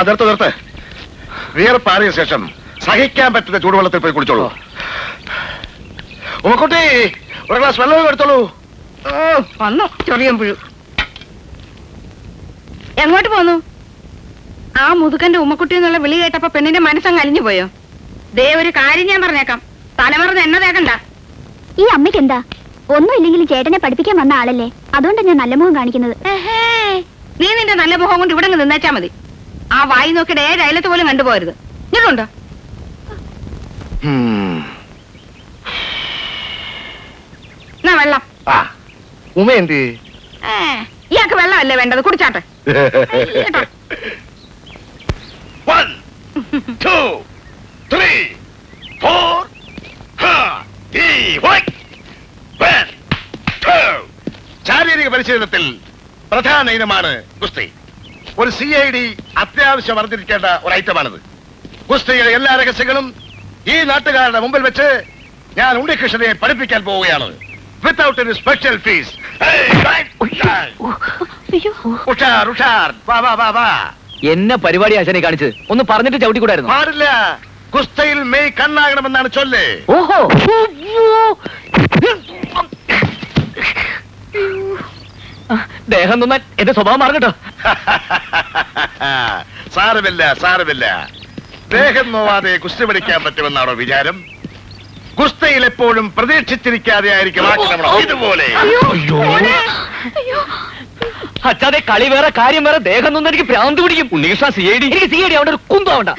നിർത്ത്. വിയർപ്പാറിയ ശേഷം സഹിക്കാൻ പറ്റുന്ന ചൂടുവെള്ളത്തിൽ പോയി കുടിച്ചോളൂ. ഉമ്മക്കുട്ടി, ഒരു ഗ്ലാസ് വെള്ളം എടുത്തോളൂ. വന്നു ചൊറിയമ്പുഴു. എങ്ങോട്ട് പോന്നു? ആ മുതുക്കന്റെ ഉമ്മക്കുട്ടി എന്നുള്ള വിളി കേട്ടപ്പോ പെണ്ണിന്റെ മനസ്സങ്ങ് അലിഞ്ഞു പോയോ? ദേ ഒരു കാര്യം ഞാൻ പറഞ്ഞേക്കാം, തലമറന്ന് എന്നെ തേക്കണ്ട. ഈ അമ്മയ്ക്ക് എന്താ? ഒന്നും ഇല്ലെങ്കിലും ചേട്ടനെ പഠിപ്പിക്കാൻ വന്ന ആളല്ലേ, അതുകൊണ്ടാണ് ഞാൻ നല്ല മുഖം കാണിക്കുന്നത്. നീ നിന്റെ നല്ല മുഖം കൊണ്ട് ഇവിടെ നിന്നേച്ചാ മതി. ആ വായി നോക്കിയിട്ട് ഏഴ് അയലത്ത് പോലും കണ്ടുപോകരുത്. ഇതുണ്ടോ? എന്നാ വെള്ളം. ഉമ എന്ത്? ഇയാൾക്ക് വെള്ളമല്ലേ വേണ്ടത്, കുടിച്ചാട്ടെ. 1 2 3 4 ശാരീരിക പരിശീലനത്തിൽ പ്രധാന ഇനമാണ് ഗുസ്തി. ഒരു CID അത്യാവശ്യം അറിഞ്ഞിരിക്കേണ്ട ഒരു ഐറ്റമാണിത്. ഗുസ്തിയുടെ എല്ലാ രഹസ്യങ്ങളും ഈ നാട്ടുകാരുടെ മുമ്പിൽ വെച്ച് ഞാൻ ഉണ്ണികൃഷ്ണനെ പഠിപ്പിക്കാൻ പോവുകയാണ്. Without any special fees. ഉഷാർ ഉഷാർ, വാ വാ വാ വാ. എന്നെ പരിപാടി ആശാനെ കാണിച്ചത് ഒന്ന് പറഞ്ഞിട്ട് ചവിട്ടിക്കൂടായിരുന്നു? പാടില്ല. ഗുസ്തയിൽ മെയ് കണ്ണാകണമെന്നാണ് ചൊല്ല്. ഓഹോ, ദേഹം നന്നാൻ എന്റെ സ്വഭാവം മാറട്ടോ. സാരമില്ല സാരമില്ല. ദേഹം നോവാതെ ഗുസ്തി പഠിക്കാൻ പറ്റുമെന്നാണോ വിചാരം? ഗുസ്തയിൽ എപ്പോഴും പ്രതീക്ഷിച്ചിരിക്കാതെ ആയിരിക്കും ആക്രമണം. ഇതുപോലെ അച്ഛാതെ കളി വേറെ കാര്യം വേറെ. ദേഹം നൊന്നും എനിക്ക് ഭ്രാന്ത് പിടിക്കും. ഉണ്ണികൃഷ്ണ CID, എനിക്ക് CID അവിടെ ഒരു കുന്തമാവണ്ട.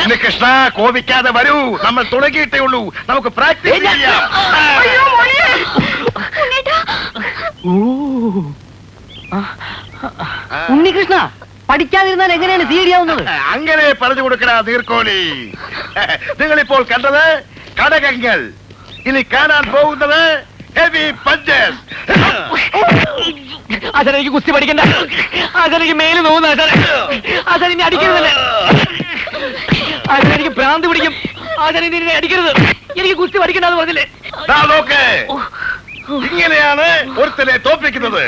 ഉണ്ണികൃഷ്ണ കോപിക്കാതെ വരൂ. നമ്മൾ തുടങ്ങിയിട്ടേ ഉള്ളൂ. നമുക്ക് പ്രാക്ടീസ് ചെയ്യാം. ഉണ്ണികൃഷ്ണ പഠിക്കാതിരുന്നാൽ എങ്ങനെയാണ് CID ആവുന്നത്? അങ്ങനെ പറഞ്ഞു കൊടുക്കണ നീർക്കോലി. നിങ്ങളിപ്പോൾ കണ്ടത് കടകങ്ങൾ. ഇനി കാണാൻ പോകുന്നത് ഹെവി പഞ്ചസ്. അതെനിക്ക് കുസ്തി പഠിക്കണ്ട. അതെനിക്ക് മേല് നോവുന്ന അതെന്നെ അടിക്കരുതല്ലേ. അതെനിക്ക് ഭ്രാന്ത് പിടിക്കും. അതെന്നെ അടിക്കരുത്. എനിക്ക് കുസ്തി പഠിക്കണ്ടെന്ന് പറഞ്ഞില്ലേ? നോക്ക്, ഇങ്ങനെയാണ് ഒരുത്തനെ തോൽപ്പിക്കുന്നത്.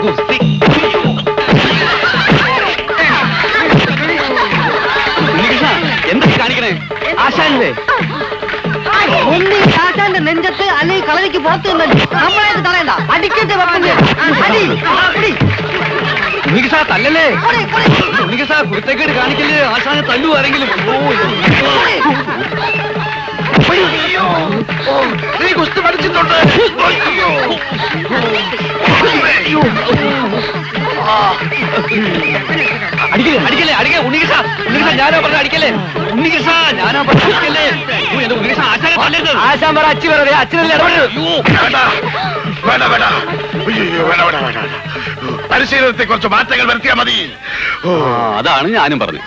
കുസ്തി എന്താ കാണിക്കണേ? ആശാനല്ലേ? ആശാന്റെ നെഞ്ചത്ത് അല്ലെങ്കിൽ കളരിക്ക് പുറത്ത് നമ്മളെ തടയണ്ട. അടിക്കട്ടെ തല്ലല്ലേ? കുരുത്തേക്കേട് കാണിക്കല്ലേ? ആശാനെ തല്ലു ആരെങ്കിലും. നീ ഗുസ്തി പഠിച്ചിട്ടുണ്ട്. അടിക്കല്ലേ അടിക്കല്ലേ അടിക്കേ. ഉണ്ണികൃഷ്ണ ഉണ്ണികൃഷ്ണ ഞാനാ പറഞ്ഞ അടിക്കല്ലേ. ഉണ്ണികൃഷ്ണ ഞാനാ പറഞ്ഞ അടിക്കല്ലേ. ഉണ്ണികൃഷ്ണ ആശാനെ തല്ലരുത്. ആശാൻ പറ അച്ഛൻ പറ. അച്ഛനല്ലേ ഇടപെടരുത്. പരിശീലനത്തെ കുറച്ച് മാറ്റങ്ങൾ വരുത്തിയാൽ മതി. അതാണ് ഞാനും പറഞ്ഞു.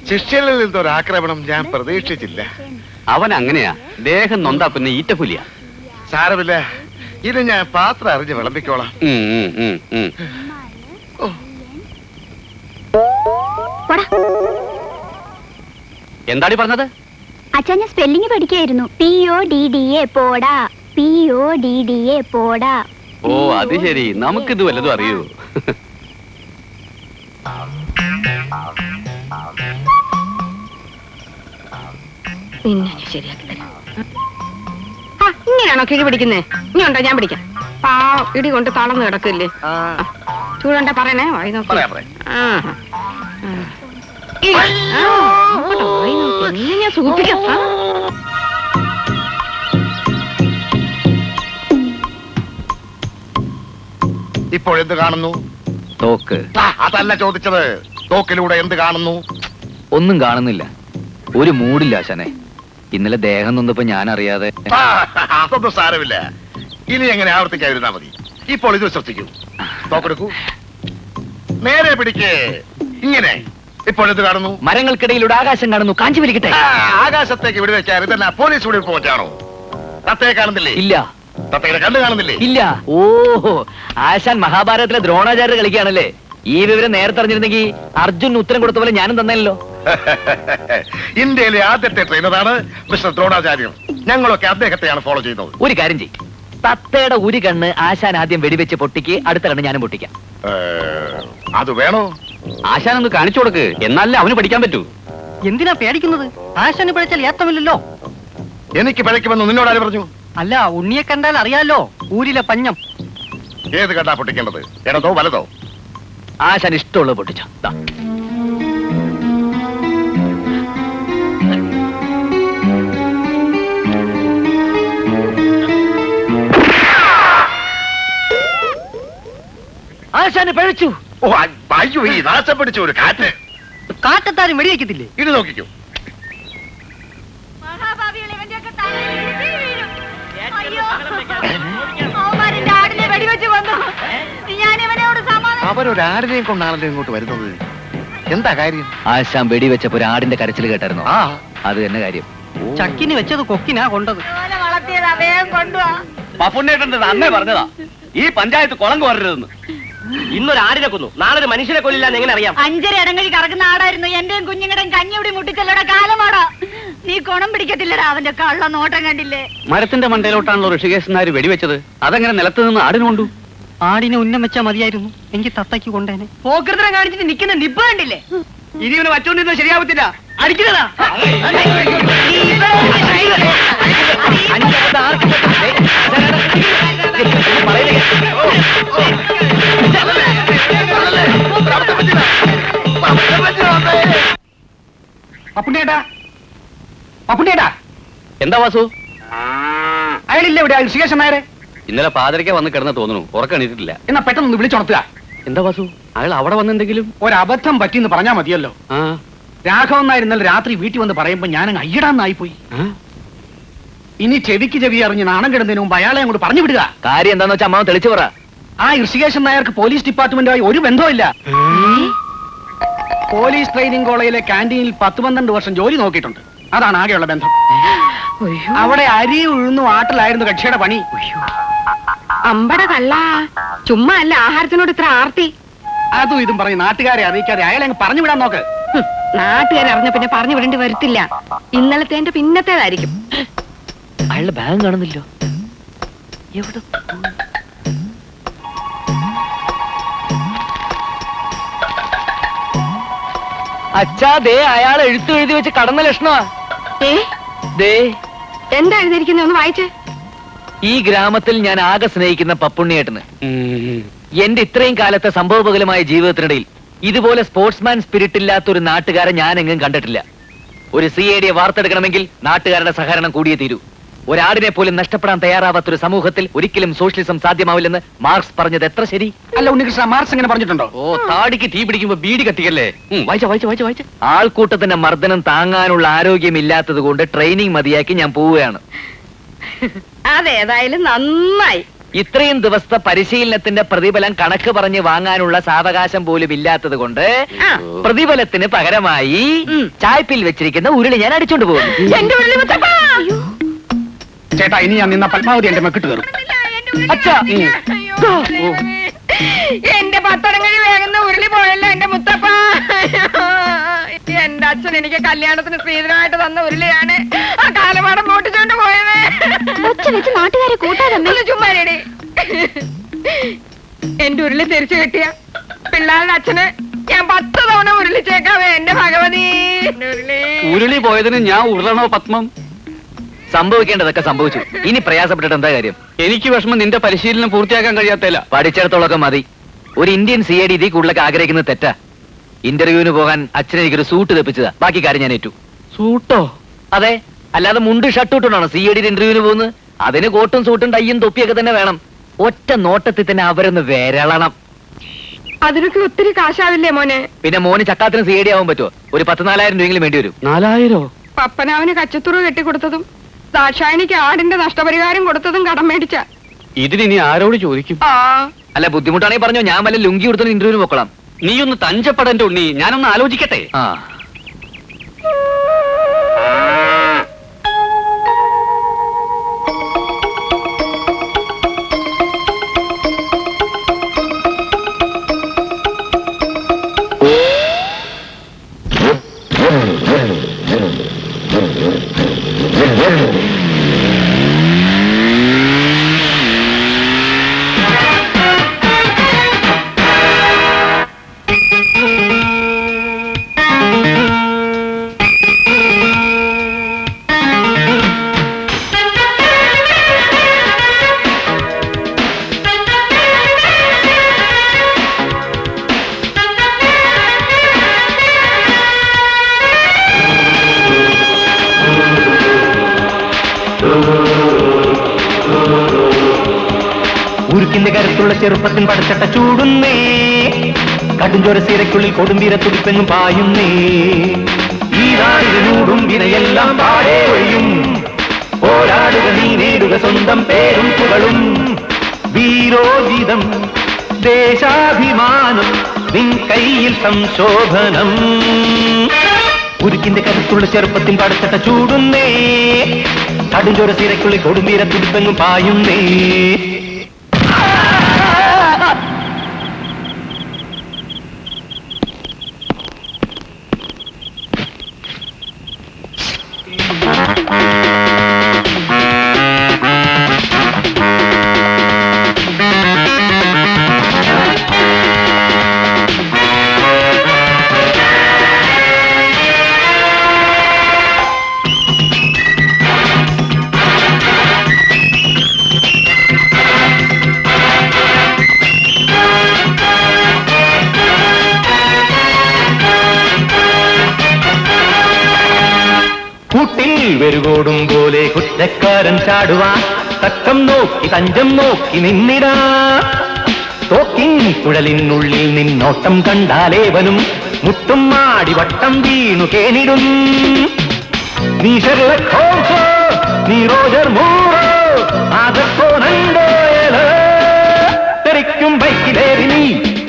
ശിഷ്യനിൽ നിന്നൊരു ആക്രമണം ഞാൻ പ്രതീക്ഷിച്ചില്ല. അവൻ അങ്ങനെയാ. ദേഹം നൊന്താ പിന്നെ ഈറ്റപ്പുലിയ. സാരമില്ല, ഇത് ഞാൻ പാത്രം അറിഞ്ഞ് വിളമ്പിക്കോളാം. എന്താടി പറഞ്ഞത്? അച്ഛാ ഞാൻ സ്പെല്ലിംഗ് പഠിക്കായിരുന്നു. PODDA പോടാ. PODDA പോടാ. ഓ അത് ശരി. നമുക്കിത് വല്ലതും അറിയൂ? ശരിയാക്കി തരാം. ഇങ്ങനെയാണോ കിഴി പിടിക്കുന്നേ? ഇനി ഉണ്ടോ ഞാൻ പിടിക്കാം. ഇടി കൊണ്ട് തളർന്ന് കിടക്കില്ലേ? ചൂടണ്ട പറയണേ. വായി നോക്കി ഞാൻ സൂപ്പിക്കാം. ഇപ്പോൾ എന്ത് കാണുന്നു? തോക്ക്. അതല്ല ചോദിച്ചത്. തോക്കിലൂടെ എന്ത് കാണുന്നു? ഒന്നും കാണുന്നില്ല. ഒരു മൂടില്ല ആശാനെ. ഇന്നലെ ദേഹം നൊന്നപ്പോ ഞാൻ അറിയാതെ. അതൊന്നും സാരമില്ല. ഇനി എങ്ങനെ ആവർത്തിക്കാതിരുന്നാ മതി. ഇപ്പോൾ ഇത് ശ്രദ്ധിക്കൂ. തോക്കെടുക്കൂ. നേരെ പിടിക്കേ. ഇങ്ങനെ. ഇപ്പോൾ എന്ത് കാണുന്നു? മരങ്ങൾക്കിടയിലൂടെ ആകാശം കാണുന്നു. കാഞ്ചി വലിക്കട്ടെ. ആകാശത്തേക്ക് വിടുവെച്ചാൽ ഇതല്ല പോലീസ് വെടിവെപ്പ് പറ്റാണോ? തത്തയെ കാണുന്നില്ലേ? ഇല്ല. തത്തയുടെ കണ്ണ് കാണുന്നില്ലേ? ഇല്ല. ഓഹോ, ആശാൻ മഹാഭാരതത്തിലെ ദ്രോണാചാര്യ കളിക്കുകയാണല്ലേ? ഈ വിവരം നേരത്തെ അറിഞ്ഞിരുന്നെങ്കിൽ അർജുൻ ഉത്തരം കൊടുത്ത പോലെ ഞാനും തന്നല്ലോ. ഇന്ത്യയിലെ ആദ്യത്തെ ട്രെയിനറാണ് മിസ്റ്റർ ദ്രോണാചാര്യം. ഞങ്ങളൊക്കെ അദ്ദേഹത്തെയാണ് ഫോളോ ചെയ്യുന്നത്. ഒരു കാര്യം ചെയ്യും, തത്തയുടെ ഒരു കണ്ണ് ആശാൻ ആദ്യം വെടിവെച്ച് പൊട്ടിക്ക്, അടുത്ത കണ്ണ് ഞാനും പൊട്ടിക്കാം. അത് വേണോ? ആശാൻ ഒന്ന് കാണിച്ചു കൊടുക്ക്, എന്നാലേ അവന് പഠിക്കാൻ പറ്റൂ. എന്തിനാ പേടിക്കുന്നത്? ആശാന് പിഴച്ചാൽ ഏത്തമില്ലല്ലോ. എനിക്ക് പിഴയ്ക്കുമെന്ന് നിന്നോട് ആര് പറഞ്ഞു? അല്ല, ഉണ്ണിയെ കണ്ടാൽ അറിയാലോ, ഊരിലെ പഞ്ഞം. ഏത് കണ്ടാ പൊട്ടിക്കേണ്ടത്, ഇടതോ വലതോ? ആശാൻ ഇഷ്ടമുള്ളത് പൊട്ടിച്ചോ. ദാ. ആശാന് പഴിച്ചു. ഓ അയ്യോ, ഈ നാശം പിടിച്ച ഒരു കാറ്റ്. കാറ്റത്താരും വെടിവെക്കത്തില്ലേ? ഇത് നോക്കിക്കോ. അവരൊരാടിനെയും കൊണ്ടാണല്ലോ ഇങ്ങോട്ട് വരുന്നത്. എന്താ കാര്യം? ആശാൻ വെടിവെച്ചപ്പോ ഒരു ആടിന്റെ കരച്ചിൽ കേട്ടായിരുന്നോ? ആ, അത് തന്നെ കാര്യം. ചക്കിന് വെച്ചത് കൊക്കിനാ കൊണ്ടത്. പപ്പുണ്ണേട്ടന്റെ അമ്മേ പറഞ്ഞതാ ഈ പഞ്ചായത്ത് കുളം കോരരുതെന്ന്. ഇന്നൊരു ആടിനെ കൊന്നു, നാളെ ഒരു മനുഷ്യനെ കൊല്ലില്ലാന്ന് എങ്ങനെ അറിയാം? 5 ഇടങ്ങഴി കറക്കുന്ന ആടായിരുന്നു. എന്റെയും കുഞ്ഞുങ്ങളുടെയും കഞ്ഞിവിടെ മുട്ടിച്ചല്ലോടെ കാലമാടാ. നീ കുണം പിടിക്കത്തില്ലടാ, അവന്റെ കള്ള നോട്ടം കണ്ടില്ലേ? മരത്തിന്റെ മണ്ടയിലോട്ടാണല്ലോ ഋഷികേശനാര് വെടിവെച്ചത്. അതെങ്ങനെ നിലത്ത് നിന്ന് ആടിന് കൊണ്ടു? ആടിനെ ഉന്നം വെച്ചാ മതിയായിരുന്നു, എങ്കിൽ തത്തയ്ക്ക് കൊണ്ടേനെ. പോക്കൃതം കാണിച്ചിട്ട് നിൽക്കുന്ന നിപ്പ് കണ്ടില്ലേ? ഇനി ഇവന് വച്ചോണ്ടിരുന്ന ശരിയാവത്തില്ല. അടിക്കുന്നതാ. പപ്പുണ്ണേട്ടാ, പപ്പുണ്ണേട്ടാ, എന്താ വാസു? അയാളില്ല ഇവിടെ, ഋഷികേശൻ നായരെ. ഇന്നലെ പാതിരയ്ക്ക വന്ന് കിടന്ന് തോന്നുന്നു, ഉറക്കണിട്ടില്ല. എന്നാ പെട്ടെന്ന് വിളിച്ചുണർത്തുക. എന്താ വാസു, അയാൾ അവിടെ വന്നെന്തെങ്കിലും? ഒരബദ്ധം പറ്റിന്ന് പറഞ്ഞാ മതിയല്ലോ. ആ, രാഘവൻ നായർ ഇന്നലെ രാത്രി വീട്ടിൽ വന്ന് പറയുമ്പോ ഞാനങ്ങ് അയ്യടാന്നായിപ്പോയി. ഇനി ചെവിക്ക് ചെവി അറിഞ്ഞ് നാണം കിടന്നതിന് മുമ്പ് അയാളെ അങ്ങോട്ട് പറഞ്ഞു വിടുക. കാര്യം എന്താന്ന് വെച്ചാൽ അമ്മാവൻ തെളിച്ചു പറ. ആ ഋഷികേശൻ നായർക്ക് പോലീസ് ഡിപ്പാർട്ട്മെന്റുമായി ഒരു ബന്ധവുമില്ല. പോലീസ് ട്രെയിനിങ് കോളേജിലെ ക്യാൻറ്റീനിൽ 10-12 വർഷം ജോലി നോക്കിയിട്ടുണ്ട്. അതാണ് ആകെയുള്ള ബന്ധം. അവിടെ അരി ഉഴുന്നു ആട്ടിലായിരുന്നു കക്ഷിയുടെ പണി. അമ്പട കള്ള, ചുമ്മാ അല്ല ആഹാരത്തിനോട് ഇത്ര ആർത്തി. അതും ഇതും പറഞ്ഞ് നാട്ടുകാരെ അറിയിക്കാതെ അയാളെ അങ്ങ് പറഞ്ഞു വിടാൻ നോക്ക്. നാട്ടുകാരെ അറിഞ്ഞ പിന്നെ പറഞ്ഞു വിടേണ്ടി വരത്തില്ല. ഇന്നലത്തെ എന്റെ പിന്നത്തേതായിരിക്കും. അയാളുടെ ബാഗ് കാണുന്നില്ലോ. എവിടെ? അച്ഛാ, ദേ അയാൾ എഴുതി വെച്ച് കടന്ന ലക്ഷണമാ. ദേ എന്താ എഴുതിയിരിക്കുന്നത്, ഒന്ന് വായിച്ചേ. ഈ ഗ്രാമത്തിൽ ഞാൻ ആകെ സ്നേഹിക്കുന്ന പപ്പുണ്ണിയേട്ടന് എന്റെ ഇത്രയും കാലത്തെ സംഭവബഹുലമായ ജീവിതത്തിനിടയിൽ ഇതുപോലെ സ്പോർട്സ്മാൻ സ്പിരിറ്റ് ഇല്ലാത്ത ഒരു നാട്ടുകാരെ ഞാൻ എങ്ങും കണ്ടിട്ടില്ല. ഒരു CID വാർത്തെടുക്കണമെങ്കിൽ നാട്ടുകാരുടെ സഹകരണം കൂടിയേ തീരൂ. ഒരാടിനെ പോലും നഷ്ടപ്പെടാൻ തയ്യാറാവാത്തൊരു സമൂഹത്തിൽ ഒരിക്കലും സോഷ്യലിസം സാധ്യമാവില്ലെന്ന് മാർക്സ് പറഞ്ഞത് എത്ര ശരി? അല്ല ഉണ്ണികൃഷ്ണ, മാർക്സ് എങ്ങനെ പറഞ്ഞിട്ടുണ്ടോ? ഓ, താടിക്ക് തീ പിടിക്കുമ്പോ ബീഡി കത്തിക്കല്ലേ. വായിച്ച ആൾക്കൂട്ടത്തിന്റെ മർദ്ദനം താങ്ങാനുള്ള ആരോഗ്യം ഇല്ലാത്തത് കൊണ്ട് ട്രെയിനിങ് മതിയാക്കി ഞാൻ പോവുകയാണ്. അതേതായാലും നന്നായി. ഇത്രയും ദിവസത്തെ പരിശീലനത്തിന്റെ പ്രതിഫലം കണക്ക് പറഞ്ഞ് വാങ്ങാനുള്ള സാവകാശം പോലും ഇല്ലാത്തത് കൊണ്ട് പ്രതിഫലത്തിന് പകരമായി ചായ്പിൽ വെച്ചിരിക്കുന്ന ഉരുളി ഞാൻ അടിച്ചോണ്ട് പോകും. എന്റെ ഉരുളി മുത്തപ്പ! ചേട്ടാ, ഇനി ഞാൻ നിന്ന പത്മാവതി എന്റെ മെക്കിട്ട് കയറും. അച്ഛാ, എന്റെ 10 ഇടങ്ങഴി വേഗുന്ന ഉരുളി പോയല്ലോ എന്റെ മുത്തപ്പ. എന്റെ അച്ഛൻ എനിക്ക് കല്യാണത്തിന് സ്ത്രീധനമായിട്ട് തന്ന ഉരുളിയാണ് ആ കാലമാടം പൊട്ടിച്ചോണ്ട് പോയത്. നാട്ടുകാരെ കൂട്ടാതെ ചുമ്മാരേടി. എന്റെ ഉരുളി തിരിച്ചു കിട്ടിയ പിള്ളേരുടെ അച്ഛന് ഞാൻ 10 തവണ ഉരുളിച്ചേക്കാവേ എന്റെ ഭഗവതി. ഉരുളി പോയതിന് ഞാൻ ഉരുളണോ പത്മം? സംഭവിക്കേണ്ടതൊക്കെ സംഭവിച്ചു. ഇനി പ്രയാസപ്പെട്ടിട്ട് എന്താ കാര്യം? എനിക്ക് വിഷമം നിന്റെ പരിശീലനം പൂർത്തിയാക്കാൻ കഴിയാത്തല്ല. പഠിച്ചിടത്തോളൊക്കെ മതി. ഒരു ഇന്ത്യൻ CID ഇതിൽ കൂടുതലൊക്കെ ആഗ്രഹിക്കുന്നത് തെറ്റാ. ഇന്റർവ്യൂവിന് പോകാൻ അച്ഛനെ എനിക്കൊരു സൂട്ട് തെപ്പിച്ചതാ. ബാക്കി കാര്യം ഞാൻ ഏറ്റു. സൂട്ടോ? അതെ, അല്ലാതെ മുണ്ട് ഷർട്ട് ഇട്ടുകൊണ്ടാണ് CID ഇന്റർവ്യൂവിന് പോകുന്നത്. അതിന് കോട്ടും സൂട്ടും ടൈയും തൊപ്പിയൊക്കെ തന്നെ വേണം. ഒറ്റ നോട്ടത്തിൽ തന്നെ അവരൊന്ന് വിരളണം. അതിനൊക്കെ ഒത്തിരി കാശാവില്ലേ മോനെ? പിന്നെ മോന് ചക്കാത്തിന് CID ആവാൻ പറ്റുമോ? ഒരു 10-4,000 രൂപയെങ്കിലും വേണ്ടി വരും. 4,000? പപ്പനാവിന് കച്ചത്തുറ കെട്ടിക്കൊടുത്തതും ദാക്ഷായണിക്ക് ആടിന്റെ നഷ്ടപരിഹാരം കൊടുത്തതും കടം മേടിച്ച. ഇതിനി ആരോട് ചോദിക്കും? അല്ല, ബുദ്ധിമുട്ടാണെങ്കിൽ പറഞ്ഞോ, ഞാൻ വല്ല ലുങ്കി കൊടുത്ത ഇന്റർവ്യൂവിന് പോക്കോളാം. നീ ഒന്ന് തഞ്ചപ്പെടന്റെ ഉണ്ണി, ഞാനൊന്ന് ആലോചിക്കട്ടെ. ഉരുക്കിന്റെ കരുത്തുള്ള ചെറുപ്പത്തിൻ പടച്ചട്ട ചൂടുന്നേ, കടുംചോര സീരയ്ക്കുള്ളിൽ കൊടുമ്പീര തുടിപ്പെങ്ങും പായുന്നേ. ഈ നാടിനൂടും വിനയെല്ലാം പാടേ ഒഴിയും, പോരാടുക നീ നേടുക സ്വന്തം പേരും പുകളും. വീരോജിതം ദേശാഭിമാനം നിൻ കയ്യിൽ സംശോഭനം. ഉരുക്കിന്റെ കരുത്തുള്ള ചെറുപ്പത്തിൽ പടച്ചട്ട ചൂടുന്നേ, കടുംചോര സീരയ്ക്കുള്ളിൽ കൊടുമ്പീര തുടിപ്പെങ്ങും പായുന്നേ. കൂട്ടിൽ വെരുകോടും പോലെ കുറ്റക്കാരൻ ചാടുവാൻ തക്കം നോക്കി തഞ്ചം നോക്കി നിന്നിടാ. തോക്കിൻ കുഴലിനുള്ളിൽ നിന്നോട്ടം കണ്ടാലേവനും മുട്ടും മാടി വട്ടം വീണു കേണിടും. നീ ഷെർലക് ഹോംസോ, നീ റോജർ മൂറോ, ആദക്കോനണ്ടോയലോ. തെറിക്കും ബൈക്കിലേറി നീ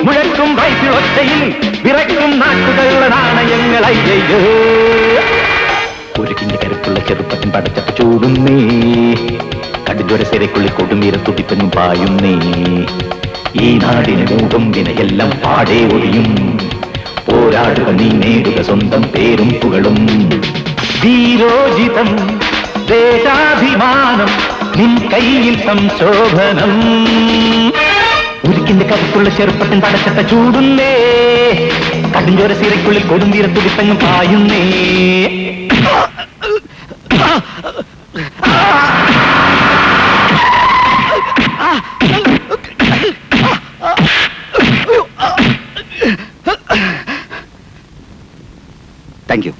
മുഴക്കും ബൈക്കിൽ ഒറ്റയിൽ വിറയ്ക്കും നാട്ടുകളുടെ നാണയങ്ങളയ്യോ. ഉരുക്കിന്റെ കരുത്തുള്ള ചെറുപ്പത്തിൻ പടച്ചട്ട ചൂടുന്നേ, കടുംചോര സീരയ്ക്കുള്ളിൽ കൊടുമ്പീര തുടിപ്പെങ്ങും പായുന്നേ. ഈ നാടിന് മൂടും വിനയെല്ലാം പാടേ ഒഴിയും, പോരാടുക നീ നേടുക സ്വന്തം പേരും പുകളും. വീരോജിതം ദേശാഭിമാനം നിൻ കയ്യിൽ സംശോഭനം. ഉരുക്കിന്റെ കരുത്തുള്ള ചെറുപ്പത്തിൻ പടച്ചട്ട ചൂടുന്നേ, കടുംചോര സീരയ്ക്കുള്ളിൽ കൊടുമ്പീര തുടിപ്പെങ്ങും പായുന്നേ. Thank you.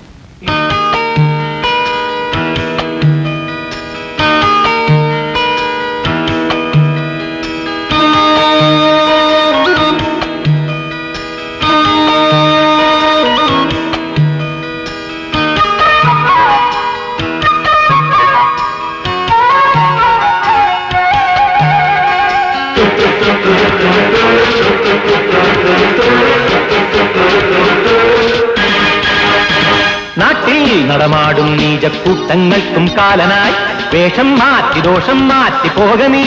നാട്ടിൽ നടമാടും നീചക്കൂട്ടങ്ങൾക്കും കാലനായി വേഷം മാറ്റി ദോഷം മാറ്റി പോക നീ.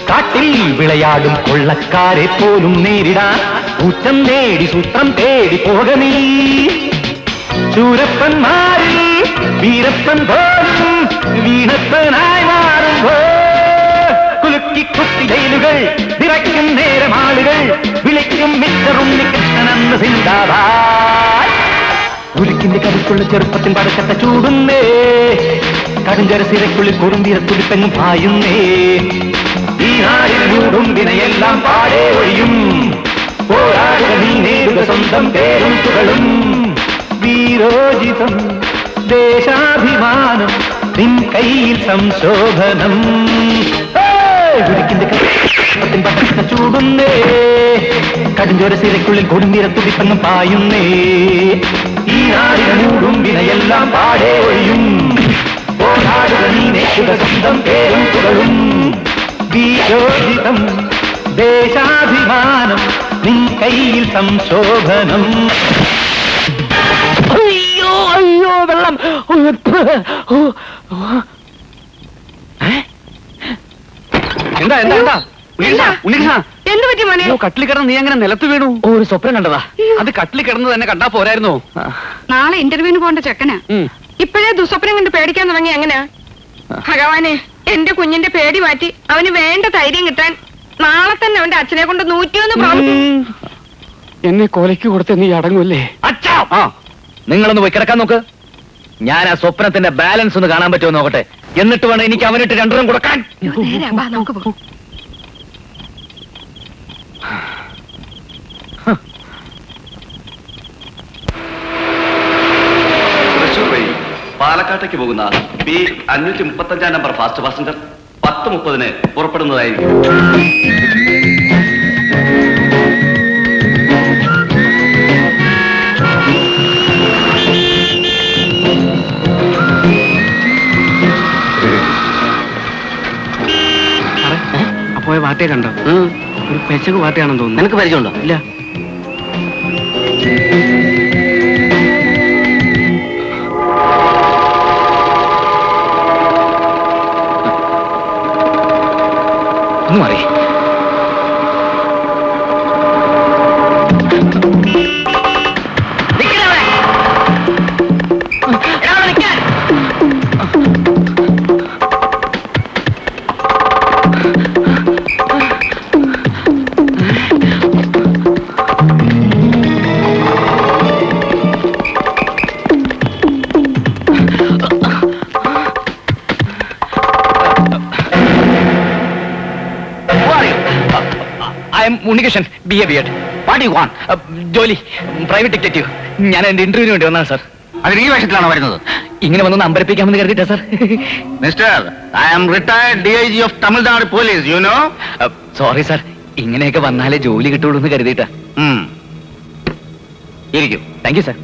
കാട്ടിൽ വിളയാടും കൊള്ളക്കാരെ പോലും നേരിടാൻ ഊറ്റം നേടി സൂത്രം തേടി പോക നീ. ശൂരപ്പന്മാരിൽ വീരപ്പൻ പോലും വീണപ്പനായി മാറുമ്പോ കുലുക്കി കുത്തി ജയിലുകൾ വിറയ്ക്കും നേരമാളുകൾ വിളിക്കും മിസ്റ്ററുണ്ണി കൃഷ്ണനെന്ന് സിന്ദാബാദ്. ഉരുക്കിന്റെ കരുത്തുള്ള ചെറുപ്പത്തിൽ പടച്ചട്ട ചൂടുന്നേ, കടുംചോര സീരയ്ക്കുള്ളിൽ കൊടുമ്പീര തുടിപ്പെങ്ങും പായുന്നേ. ഈ നാടിനൂടും വിനയെല്ലാം പാടേ ഒഴിയും, പോരാടുക നീ നേടുക സ്വന്തം പേരും പുകളും. വീരോജിതം ദേശാഭിമാനം നിൻ കയ്യിൽ സംശോഭനം. ഉരുക്കിന്റെ കരുത്തിൽ പടച്ചട്ട ചൂടുന്നേ, കടുംചോര സീരയ്ക്കുള്ളിൽ കൊടുമ്പീര തുടിപ്പെങ്ങും പായുന്നേ. ഈ നാടിനൂടും വിനയെല്ലാം പാടേ ഒഴിയും, പോരാടുക നീ നേടുക സ്വന്തം പേരും പുകളും. വീരോജിതം ദേശാഭിമാനം നിൻ കയ്യിൽ സംശോഭനം. അയ്യോ അയ്യോ വെള്ളം. എന്താ എന്താ എന്താ എന്ത് പറ്റി മോനെ? കട്ടിൽ കിടന്ന് നീ അങ്ങനെ നിലത്ത് വീണു? ഒരു സ്വപ്നം കണ്ടതാ. അത് കട്ടിൽ കിടന്ന് തന്നെ കണ്ടാ പോരായിരുന്നോ? നാളെ ഇന്റർവ്യൂവിന് പോകേണ്ട ചെക്കനാ. ഇപ്പോഴേ ദുസ്വപ്നം കൊണ്ട് പേടിക്കാൻ തുടങ്ങി. എങ്ങനെയാ ഭഗവാനെ, എന്റെ കുഞ്ഞിന്റെ പേടി മാറ്റി അവന് വേണ്ട ധൈര്യം കിട്ടാൻ നാളെ തന്നെ അവന്റെ അച്ഛനെ കൊണ്ട് 101 എന്നെ കൊലയ്ക്ക് കൊടുത്ത് നീ അടങ്ങൂല്ലേ? അച്ഛാ, നിങ്ങളൊന്ന് പോയി കിടക്കാൻ നോക്ക്. ഞാൻ ആ സ്വപ്നത്തിന്റെ ബാലൻസ് ഒന്ന് കാണാൻ പറ്റുമോ നോക്കട്ടെ. എന്നിട്ട് വേണം എനിക്ക് അവനിട്ട് 2 കൊടുക്കാൻ. നമുക്ക് പോകും. തൃശൂർ വഴി പാലക്കാട്ടേക്ക് പോകുന്ന B 535 നമ്പർ ഫാസ്റ്റ് പാസഞ്ചർ 10:30 പുറപ്പെടുന്നതായിരിക്കും. അപ്പോയ വാട്ടയെ കണ്ടോ? ഒരു പെശക് വാട്ടയാണെന്ന് തോന്നുന്നു. നിനക്ക് പരിചയമുണ്ടോ? ഇല്ല. ഒന്നും അറിയേ. Unnikrishnan BA. What you want? ജോലി, പ്രൈവറ്റ് ഡിറ്റക്റ്റീവ്. ഞാൻ എന്റെ ഇന്റർവ്യൂവിന് വേണ്ടി വന്നതാണ് സാർ. അതിന് ഈ വേഷത്തിലാണോ വരുന്നത്? ഇങ്ങനെ വന്നൊന്ന് അമ്പരപ്പിക്കാമെന്ന് കരുതിട്ടാ sir. Mister, I am retired DIG of Tamil Nadu police, you know. Sorry sir, ഇങ്ങനെയൊക്കെ വന്നാലേ ജോലി കിട്ടുള്ളൂ എന്ന് കരുതിട്ടാ. ഇരിക്കും. Thank you sir.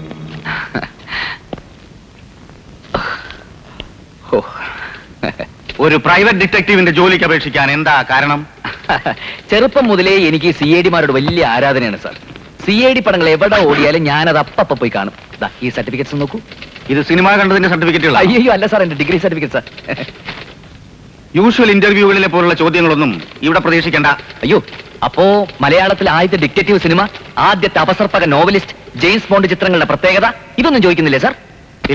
ഒരു പ്രൈവറ്റ് ഡിറ്റക്റ്റീവിന്റെ ജോലിക്ക് അപേക്ഷിക്കാൻ എന്താ കാരണം? ചെറുപ്പം മുതലേ എനിക്ക് CID മാരോട് വലിയ ആരാധനയാണ് സാർ. CID പടങ്ങൾ എവിടെ ഓടിയാലും ഞാനത് അപ്പ പോയി കാണും. ഈ സർട്ടിഫിക്കറ്റ്സ് നോക്കൂ. ഇത് സിനിമ കണ്ടതിന്റെ സർട്ടിഫിക്കറ്റുകൾ? അയ്യോ അല്ല സാർ, എന്റെ ഡിഗ്രി സർട്ടിഫിക്കറ്റ് സാർ. യൂഷ്വൽ ഇന്റർവ്യൂകളിലെ പോലുള്ള ചോദ്യങ്ങളൊന്നും ഇവിടെ പ്രതീക്ഷിക്കേണ്ട. അയ്യോ, അപ്പോ മലയാളത്തിലെ ആദ്യത്തെ ഡിറ്റക്റ്റീവ് സിനിമ, ആദ്യത്തെ അപസർപ്പക നോവലിസ്റ്റ്, ജെയിംസ് ബോണ്ട് ചിത്രങ്ങളുടെ പ്രത്യേകത, ഇതൊന്നും ചോദിക്കുന്നില്ലേ സാർ?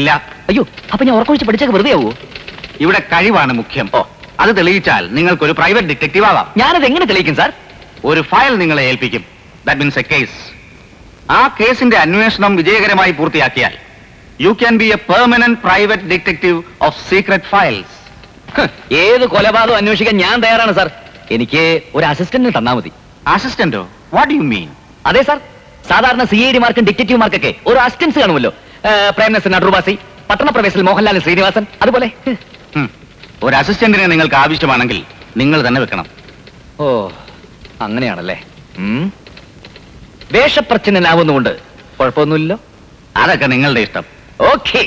ഇല്ല. അയ്യോ, അപ്പൊ ഞാൻ ഉറക്കൊഴിച്ച് പഠിച്ചൊക്കെ വെറുതെ ആവോ? ഇവിടെ കഴിവാണ് മുഖ്യം. അത് തെളിയിച്ചാൽ നിങ്ങൾക്കൊരു പ്രൈവറ്റ് ഡിറ്റക്റ്റീവ് ആവാം. ഞാനത് എങ്ങനെ തെളിയിക്കും സാർ? ഒരു ഫയൽ നിങ്ങളെ ഏൽപ്പിക്കും. That means a case. ആ കേസിന്റെ അന്വേഷണം വിജയകരമായി പൂർത്തിയാക്കിയാൽ you can be a permanent private detective of secret files. ഏത് കൊലപാതകം അന്വേഷിക്കാൻ ഞാൻ തയ്യാറാണ് സാർ. എനിക്ക് ഒരു അസിസ്റ്റന്റിന് തന്നാ മതി. അസിസ്റ്റന്റോ? What you mean? അതെ സാർ, സാധാരണ CID മാർക്കും ഡിറ്റക്റ്റീവ് മാർക്കൊക്കെ ഒരു അസിസ്റ്റൻസ് കാണുമല്ലോ. പ്രേംനസൻ അടൂർവാസി, പട്ടണപ്രവേശിൽ മോഹൻലാൽ ശ്രീനിവാസൻ, അതുപോലെ. ഒരു അസിസ്റ്റന്റിനെ നിങ്ങൾക്ക് ആവശ്യമാണെങ്കിൽ നിങ്ങൾ തന്നെ വെക്കണം. ഓ, അങ്ങനെയാണല്ലേ. വേഷപ്രച്ഛന്നനാവുന്നുകൊണ്ട് കുഴപ്പമൊന്നുമില്ലല്ലോ. അതൊക്കെ നിങ്ങളുടെ ഇഷ്ടം. ഓക്കെ,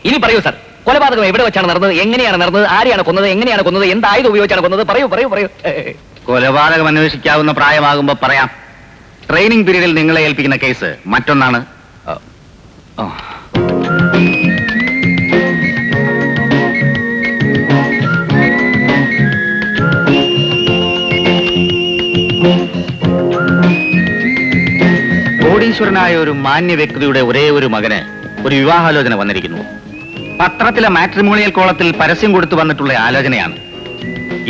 ഇനി പറയൂ സാർ, കൊലപാതകം എവിടെ വെച്ചാണ് നടന്നത്, എങ്ങനെയാണ് നടന്നത്, ആരെയാണ് കൊന്നത്, എങ്ങനെയാണ് കൊന്നത്, എന്തായുധം ഉപയോഗിച്ചാണ് കൊന്നത്? പറയൂ പറയൂ പറയൂ. കൊലപാതകം അന്വേഷിക്കാവുന്ന പ്രായമാകുമ്പോ പറയാം. ട്രെയിനിങ് പീരീഡിൽ നിങ്ങളെ ഏൽപ്പിക്കുന്ന കേസ് മറ്റൊന്നാണ്. കോടീശ്വരനായ ഒരു മാന്യ വ്യക്തിയുടെ ഒരേ ഒരു മകന് ഒരു വിവാഹാലോചന വന്നിരിക്കുന്നു. പത്രത്തിലെ മാട്രിമോണിയൽ കോളത്തിൽ പരസ്യം കൊടുത്തു വന്നിട്ടുള്ള ആലോചനയാണ്.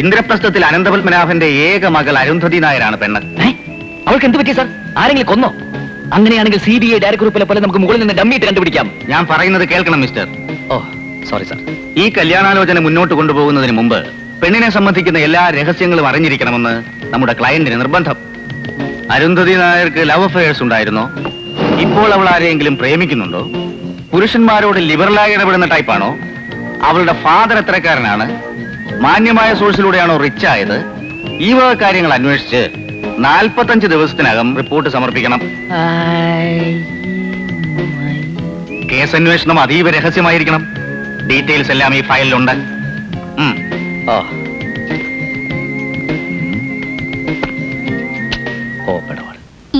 ഇന്ദ്രപ്രസ്ഥത്തിൽ അനന്തപത്മനാഭന്റെ ഏക മകൾ അരുന്ധതി നായരാണ് പെണ്ണ്. അവൾക്ക് എന്ത് പറ്റി സാർ? ആരെങ്കിലും കൊന്നോ? അങ്ങനെയാണെങ്കിൽ CBI ഡയറക്ടർ ഗ്രൂപ്പിലെ പോലെ നമുക്ക് മുകളിൽ നിന്ന് ഡമ്മിയിട്ട് കണ്ടുപിടിക്കാം. ഞാൻ പറയുന്നത് കേൾക്കണം മിസ്റ്റർ. ഓ സോറി സാർ. ഈ കല്യാണാലോചന മുന്നോട്ട് കൊണ്ടുപോകുന്നതിന് മുമ്പ് പെണ്ണിനെ സംബന്ധിക്കുന്ന എല്ലാ രഹസ്യങ്ങളും അറിഞ്ഞിരിക്കണമെന്ന് നമ്മുടെ ക്ലയന്റിന് നിർബന്ധം. അരുന്ധതി നായർക്ക് ലവ് അഫയേഴ്സ് ഉണ്ടായിരുന്നോ? ഇപ്പോൾ അവൾ ആരെയെങ്കിലും പ്രേമിക്കുന്നുണ്ടോ? പുരുഷന്മാരോട് ലിബറലായി ഇടപെടുന്ന ടൈപ്പാണോ? അവളുടെ ഫാദർ എത്രക്കാരനാണ്? മാന്യമായ സോഴ്സിലൂടെയാണോ റിച്ച് ആയത്? ഈ വക കാര്യങ്ങൾ അന്വേഷിച്ച് 45 ദിവസത്തിനകം റിപ്പോർട്ട് സമർപ്പിക്കണം. കേസ് അന്വേഷണം അതീവ രഹസ്യമായിരിക്കണം. ഡീറ്റെയിൽസ് എല്ലാം ഈ ഫയലിലുണ്ട്.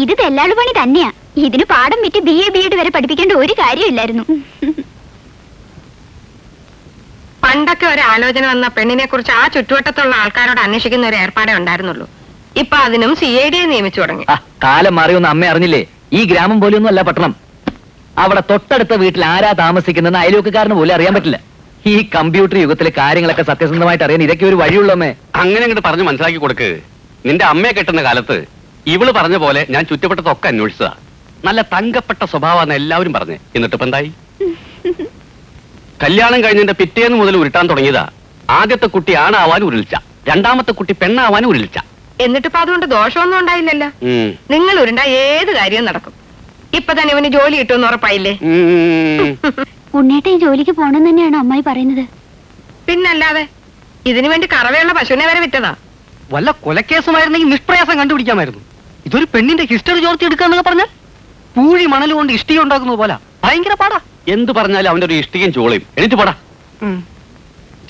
ഇത് തെല്ലാളു പണി തന്നെയാ. ഇതിന് പാഠം വിറ്റ് BA B.Ed വരെ പഠിപ്പിക്കേണ്ട ഒരു കാര്യമില്ലായിരുന്നു. പണ്ടൊക്കെ ഒരു ആലോചന വന്ന പെണ്ണിനെ കുറിച്ച് ആ ചുറ്റുവട്ടത്തുള്ള ആൾക്കാരോട് അന്വേഷിക്കുന്ന ഒരു ഏർപ്പാടേ ഉണ്ടായിരുന്നുള്ളൂ. ഇപ്പൊ അതിനും CID നിയമിച്ചു തുടങ്ങി. കാലം മാറിയൊന്നും അമ്മ അറിഞ്ഞില്ലേ? ഈ ഗ്രാമം പോലെയൊന്നും അല്ല പട്ടണം. അവിടെ തൊട്ടടുത്ത വീട്ടിൽ ആരാ താമസിക്കുന്നതെന്ന് അയൽവക്കക്കാരന് പോലും അറിയാൻ പറ്റില്ല. ഈ കമ്പ്യൂട്ടർ യുഗത്തിലെ കാര്യങ്ങളൊക്കെ സത്യസന്ധമായിട്ട് അറിയാൻ ഇതൊക്കെ ഒരു വഴിയുള്ളമ്മേ. അങ്ങനെ അങ്ങോട്ട് പറഞ്ഞ് മനസ്സിലാക്കി കൊടുക്ക്. നിന്റെ അമ്മയെ കെട്ടുന്ന കാലത്ത് ഇവള് പറഞ്ഞ പോലെ ഞാൻ ചുറ്റപ്പെട്ടതൊക്കെ അന്വേഷിച്ചതാ. നല്ല തങ്കപ്പെട്ട സ്വഭാവമാണ് എല്ലാവരും പറഞ്ഞ്. എന്നിട്ട് ഇപ്പൊ എന്തായി? കല്യാണം കഴിഞ്ഞതിന്റെ പിറ്റേന്ന് മുതൽ ഉരുട്ടാൻ തുടങ്ങിയതാ. ആദ്യത്തെ കുട്ടി ആണാവാൻ ഉരുളിച്ച, രണ്ടാമത്തെ കുട്ടി പെണ്ണാവാൻ ഉരുളിച്ച. എന്നിട്ടിപ്പോ അതുകൊണ്ട് ദോഷമൊന്നും ഉണ്ടായില്ലല്ലോ. നിങ്ങൾ ഉരുണ്ട ഏത് കാര്യവും നടക്കും. ഇപ്പൊ തന്നെ ഇവന് ജോലി കിട്ടുമെന്ന് ഉറപ്പായില്ലേ? ഉണ്ണേട്ട ഈ ജോലിക്ക് പോണെന്ന് തന്നെയാണോ അമ്മായി പറയുന്നത്? പിന്നല്ലാതെ ഇതിനു വേണ്ടി കറവയുള്ള പശുവിനെ വരെ വിറ്റതാ. വല്ല കൊലക്കേസുമായിരുന്നെങ്കിൽ നിഷ്പ്രയാസം കണ്ടുപിടിക്കാമായിരുന്നു. ഇതൊരു പെണ്ണിന്റെ ഹിസ്റ്ററി ചോർത്തി എടുക്കാന്നൊക്കെ പറഞ്ഞാൽ പൂഴി മണൽ കൊണ്ട് ഇഷ്ടിക ഉണ്ടാക്കുന്നത് പോലെ ഭയങ്കര പാടാ. എന്ത് പറഞ്ഞാലും അവന്റെ ഒരു ഇഷ്ടികയും ചോളയും എണീറ്റ് പോടാ.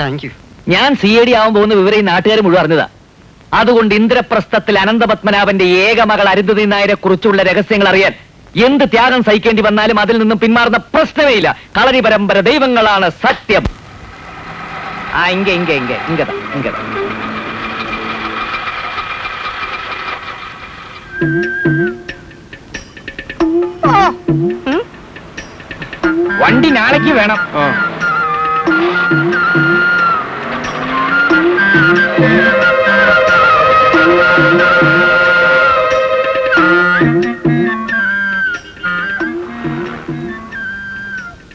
Thank you. ഞാൻ CID ആവാൻ പോകുന്ന വിവരം ഈ നാട്ടുകാർ മുഴുവൻ അറിഞ്ഞതാ. അതുകൊണ്ട് ഇന്ദ്രപ്രസ്ഥത്തിൽ അനന്തപത്മനാഭന്റെ ഏക മകൾ അരുന്ധതി നായരെ കുറിച്ചുള്ള രഹസ്യങ്ങൾ അറിയാൻ എന്ത് ത്യാഗം സഹിക്കേണ്ടി വന്നാലും അതിൽ നിന്നും പിന്മാറുന്ന പ്രശ്നമേ ഇല്ല. കളരി പരമ്പര ദൈവങ്ങളാണ് സത്യം. ഇങ്ങതാ വണ്ടി നാളേക്ക് വേണം.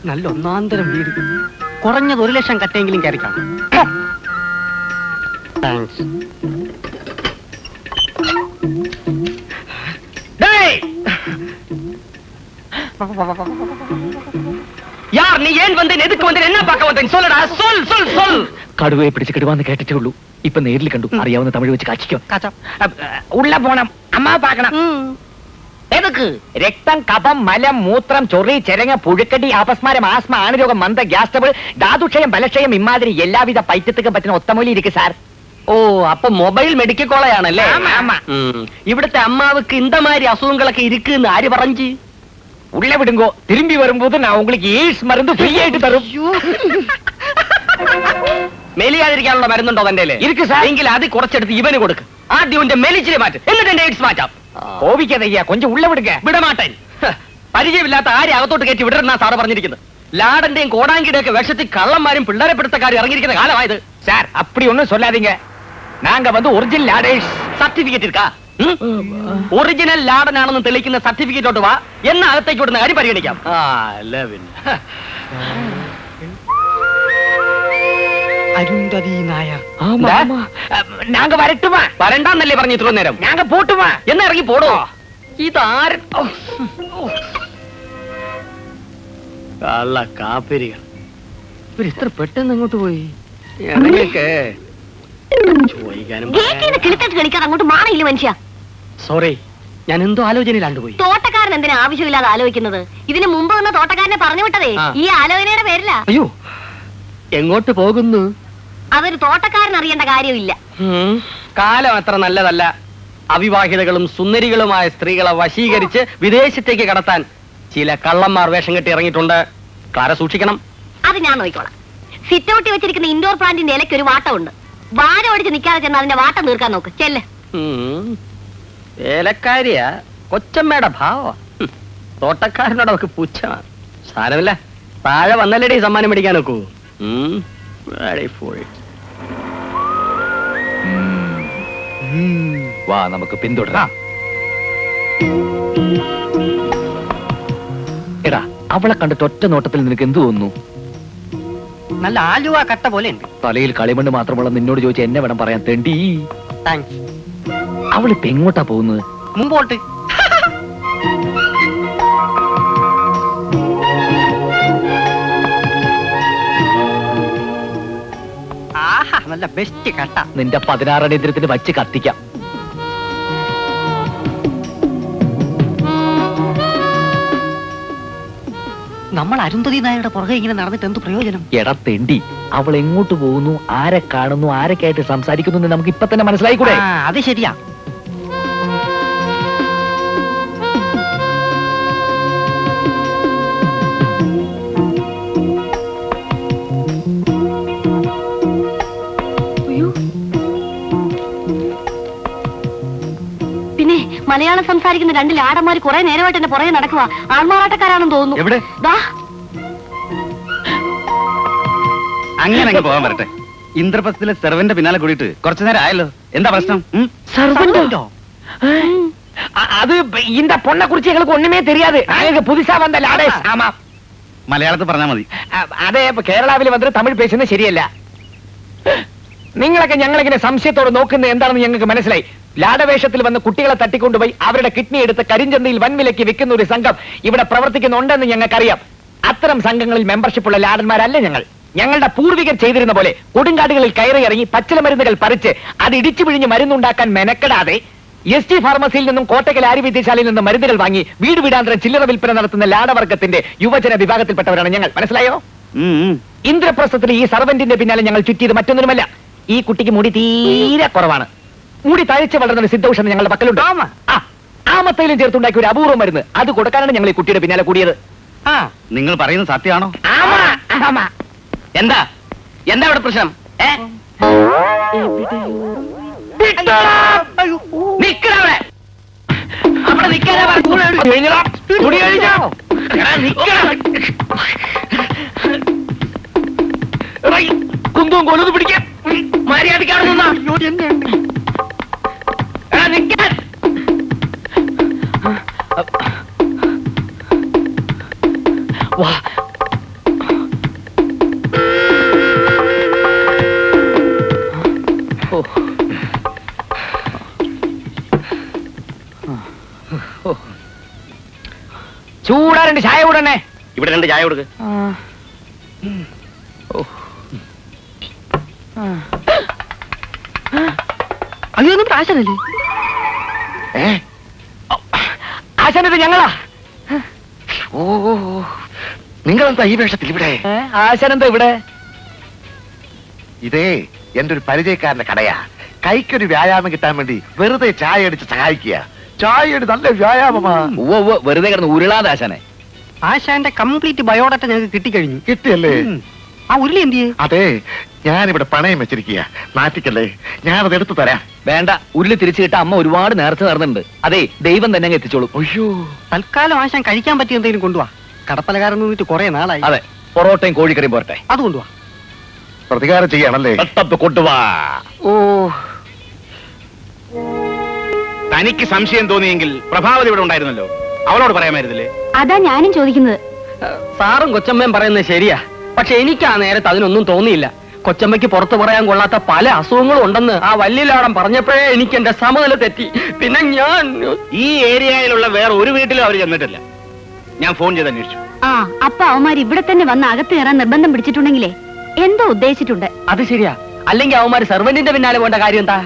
നല്ല ഒന്നാന്തരം വീട്. കുറഞ്ഞത് 1 ലക്ഷം കട്ടെങ്കിലും കയറി കാണും. താങ്ക്സ്. யார் நீ ஏன் வந்து எதுக்கு வந்து என்ன பார்க்க வந்தேன் சொல்லடா சொல் சொல் சொல். കടുവയെ പിടിച്ച് കിടുവാന്ന് കേട്ടിട്ടേ ഉള്ളൂ. ഇപ്പൊ നേരിൽ കണ്ടു. അറിയാവുന്ന തമിഴ് വെച്ച് കാച്ചിക്കോ. ഉള്ള പോണം. അമ്മ പാക്കണം. എതുക്ക്? രക്തം, കഫം, മലം, മൂത്രം, ചൊറി, ചെരങ്ങ, പുഴുക്കടി, അപസ്മാരം, ആസ്മ, ആണുരോഗം, മന്ദ, ഗ്യാസ് ട്രബിൾ, ധാതുക്ഷയം, ബലക്ഷയം ഇമാതിരി എല്ലാവിധ പൈറ്റത്തുക്കും പറ്റുന്ന ഒത്തമൂലി ഇരിക്കും സാർ. ഓ, അപ്പൊ മൊബൈൽ മെഡിക്കൽ കോളേജാണല്ലേ? ഇവിടുത്തെ അമ്മാവുക്ക് ഇന്തമാതിരി അസുഖങ്ങളൊക്കെ ഇരിക്കുന്നു ആര് പറഞ്ഞു? ഉള്ള വിടുങ്കോ. തിരുമ്പി വരുമ്പോൾ நான் உங்களுக்கு എയ്ഡ്സ് മരുന്ന് ഫ്രീ ആയിട്ട് തരും. മെലിയാതിരിക്കാനുള്ള മരുന്നുണ്ടോ തന്റെ? ഇരിക്കു സാർ. എങ്കിൽ അത് കുറച്ചെടുത്ത് ഇവന് കൊടുക്ക്. ആദ്യം എന്റെ മെലിച്ചിലെ മാറ്റും, എന്നിട്ട് എന്റെ എയ്ഡ്സ് മാറ്റാം. കോപിക്കാതയ്യ, കൊഞ്ചം ഉള്ള വിടുക. വിടമാട്ടൻ. പരിചയമില്ലാത്ത ആരെ അകത്തോട്ട് കയറ്റി വിടരുന്ന സാറ് പറഞ്ഞിരിക്കുന്നത്. ലാടന്റെയും കോടാങ്കിയുടെ ഒക്കെ വേഷത്തിൽ കള്ളന്മാരും പിള്ളേരെ പിടുത്തക്കാരും ഇറങ്ങിയിരിക്കുന്ന കാലമായത്. സാർ அப்படி ஒண்ணும் சொல்லாதீங்க. நாங்க வந்து ஒரிஜினல் ലാഡേഴ്സ്. സർട്ടിഫിക്കറ്റ് ഇരിക്കാ. ഒറിജിനൽ ലാടനാണെന്ന് തെളിയിക്കുന്ന സർട്ടിഫിക്കറ്റോട്ട് വാ. എന്ന അകത്തേക്ക് വിടുന്ന കാര്യം പരിഗണിക്കാം. അരുന്ധതി നായർ. நாங்க வரட்டுமா? വരണ്ടാന്നല്ലേ പറഞ്ഞു ഇത്ര നേരം? நாங்க போட்டுமா? എന്നാ ഇറങ്ങി പോടോ. ഇതാര് കള്ള കാപ്പിരികൾ. ഇവർ ഇത്ര പെട്ടെന്ന് അങ്ങോട്ട് പോയി. ഇറങ്ങിയൊക്കെ ചോദിക്കാനും കളിക്കാൻ അങ്ങോട്ട് മാറിയില്ല മനുഷ്യ. സോറി, ഞാൻ എന്തോ ആലോചനയിലാണ്ട് പോയി. തോട്ടക്കാരൻ എന്തിനാ ആവശ്യമില്ലാതെ ആലോചിക്കുന്നത്? ഇതിന് മുമ്പ് വന്ന തോട്ടക്കാരനെ പറഞ്ഞു വിട്ടതേ ഈ ആലോചനയുടെ പേരില. അയ്യോ, എങ്ങോട്ട് പോകുന്നു? അതൊരു തോട്ടക്കാരൻ അറിയേണ്ട കാര്യമില്ല. കാലം അത്ര നല്ലതല്ല. അവിവാഹിതകളും സുന്ദരികളുമായ സ്ത്രീകളെ വശീകരിച്ച് വിദേശത്തേക്ക് കടത്താൻ ചില കള്ളന്മാർ വേഷം കെട്ടി ഇറങ്ങിയിട്ടുണ്ട്. ക്ലാര സൂക്ഷിക്കണം. അത് ഞാൻ നോക്കിക്കോളാം. സിറ്റൗട്ടി വെച്ചിരിക്കുന്ന ഇൻഡോർ പ്ലാന്റിന്റെ ഇലയ്ക്ക് ഒരു വാട്ടമുണ്ട്. വാര ഓടിച്ച് നിൽക്കാതെ ചെന്ന് അതിന്റെ വാട്ടം തീർക്കാൻ നോക്ക്. ചെല്ല്. വേലക്കാരിയാ, കൊച്ചമ്മയുടെ ഭാവ. തോട്ടക്കാരനോട് അവർക്ക് പുച്ഛമാണ്. സാരമില്ല, താഴെ വന്നല്ലേടി സമ്മാനം മേടിക്കാൻ നോക്കൂ. വാ, നമുക്ക് പിന്തുടരാം. എടാ, അവളെ കണ്ടിട്ട് ഒറ്റ നോട്ടത്തിൽ നിനക്ക് എന്ത് തോന്നുന്നു? നല്ല ആലുവ കട്ട പോലെ ഉണ്ട്. തലയിൽ കളിമണ്ണ് മാത്രമുള്ള നിന്നോട് ചോദിച്ച എന്നെ വേണം പറയാൻ. തെണ്ടി. താങ്ക്സ്. അവളിപ്പോ എങ്ങോട്ടാ പോകുന്നത്? മുമ്പോട്ട്. ആഹാ, നല്ല ബെസ്റ്റ് കട്ട. നിന്റെ 16 അടിയന്തരത്തിന് വച്ച് കത്തിക്കാം. നമ്മൾ അരുന്ധതി നായരുടെ പുറകെ ഇങ്ങനെ നടന്നിട്ട് എന്ത് പ്രയോജനം? എടാ തെണ്ടി, അവൾ എങ്ങോട്ട് പോകുന്നു, ആരെ കാണുന്നു, ആരൊക്കെയായിട്ട് സംസാരിക്കുന്നു എന്ന് നമുക്ക് ഇപ്പൊ തന്നെ മനസ്സിലായിക്കൂടെ? അത് ശരിയാ. പിന്നെ മലയാളം സംസാരിക്കുന്ന 2 ലാടന്മാർ കുറെ നേരമായിട്ട് എന്റെ പുറകെ നടക്കുക. ആൾമാറാട്ടക്കാരാണെന്ന് തോന്നുന്നു. എവിടെ? അങ്ങനെ അങ്ങ് പോകാൻ വരട്ടെ. ഇന്ദ്രപ്രസ്ഥത്തിലെ സെർവന്റെ പിന്നാലെ കൂടിയിട്ട് കുറച്ചു നേരം ആയല്ലോ. എന്താ പ്രശ്നം? സർവന്റോ? അത് இந்த பொண்ணை குறிச்சு எங்களுக்கு ஒண்ணுமே தெரியாது. நாங்க புதுசா வந்த லாடேஸ். ஆமா, മലയാളത്തിൽ പറഞ്ഞാൽ മതി. അതെ, കേരളാവിൽ വന്നിട്ട് തമിഴ് പേശുന്നത് ശരിയല്ല. നിങ്ങളൊക്കെ ഞങ്ങളിങ്ങനെ സംശയത്തോടെ നോക്കുന്നത് എന്താണെന്ന് ഞങ്ങൾക്ക് മനസ്സിലായി. ലാടവേഷത്തിൽ വന്ന് കുട്ടികളെ തട്ടിക്കൊണ്ടുപോയി അവരുടെ കിഡ്നി എടുത്ത് കരിഞ്ചന്തയിൽ വൻവിലയ്ക്ക് വിൽക്കുന്ന ഒരു സംഘം ഇവിടെ പ്രവർത്തിക്കുന്നുണ്ടെന്ന് ഞങ്ങൾക്കറിയാം. അത്തരം സംഘങ്ങളിൽ മെമ്പർഷിപ്പ് ഉള്ള ലാടന്മാരല്ല ഞങ്ങൾ. ഞങ്ങളുടെ പൂർവികർ ചെയ്തിരുന്ന പോലെ കൊടുങ്കാടുകളിൽ കയറി ഇറങ്ങി പച്ചിലമരുന്നുകൾ പറിച്ച് അത് ഇടിച്ചു പിഴിഞ്ഞ് മരുന്നുണ്ടാക്കാൻ മെനക്കെടാതെ എസ് ടി ഫാർമസിയിൽ നിന്നും കോട്ടക്കൽ ആര്യവൈദ്യശാലയിൽ നിന്നും മരുന്നുകൾ വാങ്ങി വീട് വീടാന്തരം ചില്ലറ വിൽപ്പന നടത്തുന്ന ലാടവർഗത്തിന്റെ യുവജന വിഭാഗത്തിൽപ്പെട്ടവരാണ് ഞങ്ങൾ. മനസ്സിലായോ? ഇന്ദ്രപ്രസ്ഥത്തിൽ ഈ സർവന്റിന്റെ പിന്നാലെ ഞങ്ങൾ ചുറ്റിയത് മറ്റൊന്നുമല്ല. ഈ കുട്ടിക്ക് മുടി തീരെ കുറവാണ്. മുടി തഴച്ച് വളർന്ന ഒരു സിദ്ധൌഷധം ഞങ്ങളുടെ പക്കലുണ്ട്. ആമത്തയിലും ചേർത്തുണ്ടാക്കിയ ഒരു അപൂർവം മരുന്ന് അത് കൊടുക്കാനാണ് ഞങ്ങൾ ഈ കുട്ടിയുടെ പിന്നാലെ കൂടിയത്. നിങ്ങൾ പറയുന്നത് സത്യമാണോ? എന്താ എന്താ ഇവിടെ പ്രശ്നം? കുന്തവും കൊലത് പിടിക്കാൻ മര്യാദക്കാണ് നിന്നാ നിൽക്കാൻ. വാ ചൂടാ 2 ചായ കൂടണേ. ഇവിടെ 2 ചായ കൊടുക്ക്. അയ്യോ ഒന്നും ആശാനല്ലേ? ആശാനത് ഞങ്ങളാ. ഓ നിങ്ങളെന്താ ഈ വേഷത്തിൽ ഇവിടെ? ആശാനെന്താ ഇവിടെ? ഇതേ എന്റെ ഒരു പരിചയക്കാരന്റെ കടയാ. കൈക്കൊരു വ്യായാമം കിട്ടാൻ വേണ്ടി വെറുതെ ചായ അടിച്ച് സഹായിക്കുക. ചായ നല്ല വ്യായാമമാ. വെറുതെ കിടന്ന് ഉരുളാതെ ആശാനെ. ആശാന്റെ കംപ്ലീറ്റ് ബയോഡാറ്റ ഞങ്ങൾക്ക് കിട്ടിക്കഴിഞ്ഞു. കിട്ടിയല്ലേ? ആ ഉരുളി എന്ത് ചെയ്യേ? അതെ ഞാനിവിടെ പണയം വെച്ചിരിക്കുക. നാട്ടിക്കല്ലേ, ഞാനത് എടുത്തു തരാം. വേണ്ട, ഉരുളി തിരിച്ചു കിട്ടാൻ അമ്മ ഒരുപാട് നേർച്ച നടന്നിട്ടുണ്ട്. അതെ, ദൈവം തന്നെ അങ്ങ് എത്തിച്ചോളൂ. അയ്യോ, തൽക്കാലം ആശാൻ കഴിക്കാൻ പറ്റിയ എന്തെങ്കിലും കൊണ്ടുപോവാ. കടപ്പലകാരൻ നിന്നിട്ട് കുറെ നാളായി. അതെ, പൊറോട്ടയും കോഴിക്കറിയും പോരട്ടെ. അത് കൊണ്ടുപോവാ. പ്രതികാരം ചെയ്യാണല്ലേ? കൊണ്ടുവാ. ഓ, തനിക്ക് സംശയം തോന്നിയെങ്കിൽ പ്രഭാവതി ഇവിടെ ഉണ്ടായിരുന്നല്ലോ, അവളോട് പറയാമായിരുന്നില്ലേ? അതാ ഞാനും ചോദിക്കുന്നത്. സാറും കൊച്ചമ്മയും പറയുന്നത് ശരിയാ. പക്ഷെ എനിക്ക് ആ നേരത്ത് അതിനൊന്നും തോന്നിയില്ല. കൊച്ചമ്മയ്ക്ക് പുറത്തു പറയാൻ കൊള്ളാത്ത പല അസുഖങ്ങളും ഉണ്ടെന്ന് ആ വല്യലാടം പറഞ്ഞപ്പോഴേ എനിക്ക് എന്റെ സമനില തെറ്റി. പിന്നെ ഞാൻ ഈ ഏരിയയിലുള്ള വേറെ ഒരു വീട്ടിലും അവർ ചെന്നിട്ടില്ല. ഞാൻ ഫോൺ ചെയ്ത് അന്വേഷിച്ചു. ആ അപ്പൊ അവന്മാർ ഇവിടെ തന്നെ വന്ന് അകത്ത് കയറാൻ നിർബന്ധം പിടിച്ചിട്ടുണ്ടെങ്കിലേ എന്തോ ഉദ്ദേശിച്ചിട്ടുണ്ട്. അത് ശരിയാ. അല്ലെങ്കിൽ അവന്മാര് സെർവന്റിന്റെ പിന്നാലെ പോണ്ട കാര്യം എന്താ?